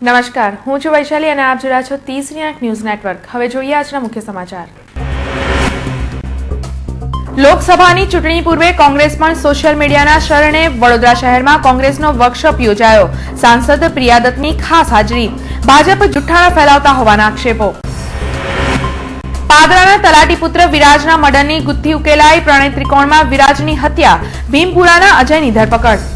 નમસ્કાર, હું છું વૈશાલી અને આપ જોઈ રહ્યા છો 30 ન્યૂઝ નેટવર્ક। હવે જોઈએ આજના મુખ્ય સમાચાર। લોકસભાની ચૂંટણી પૂર્વે કોંગ્રેસ પણ સોશિયલ મીડિયાના શરણે વડોદરા શહેરમાં કોંગ્રેસનો વર્કશોપ યોજાયો। સાંસદ પ્રિયા દત્તની ખાસ હાજરી। ભાજપ જુઠ્ઠાણા ફેલાવતા હોવાના આક્ષેપો। પાદરાના તલાટી પુત્ર વિરાજના મર્ડરની ગુથ્થી ઉકેલાઈ। પ્રણય ત્રિકોણમાં વિરાજની હત્યા। ભીમપુરાના અજયની ધરપકડ।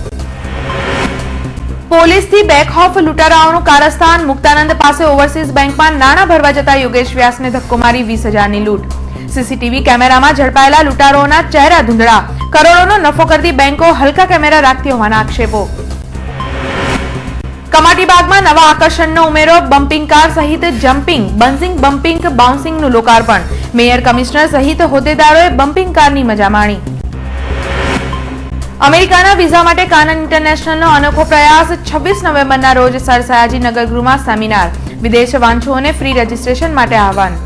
પોલીસથી બેકહોફ લૂંટારાઓનું કારસ્તાન। મુક્તાનંદ પાસે ઓવરસીઝ બેંકમાં નાણાં ભરવા જતા યોગેશ વ્યાસને ધક્કો મારી 20,000ની લૂંટ। સીસીટીવી કેમેરામાં ઝડપાયેલા લૂંટારોના ચહેરા ધૂંધળા। કરોડોનો નફો કરતી બેંકો હલકા કેમેરા રાખતી હોવાના આક્ષેપો। કમાટીબાગમાં નવા આકર્ષણનો ઉમેરો। બમ્પિંગ કાર સહિત જમ્પિંગ, બમ્પિંગ, બાઉન્સિંગનું લોકાર્પણ। મેયર, કમિશનર સહિત હોદ્દેદારોએ બમ્પિંગ કારની મજા માણી। અમેરિકાના વિઝા માટે કાનન ઇન્ટરનેશનલનો અનોખો પ્રયાસ। 26 નવેમ્બરના રોજ સર સયાજી નગર ગૃહમાં સેમિનાર। વિદેશ વાંચુઓને ફ્રી રજીસ્ટ્રેશન માટે આહવાન।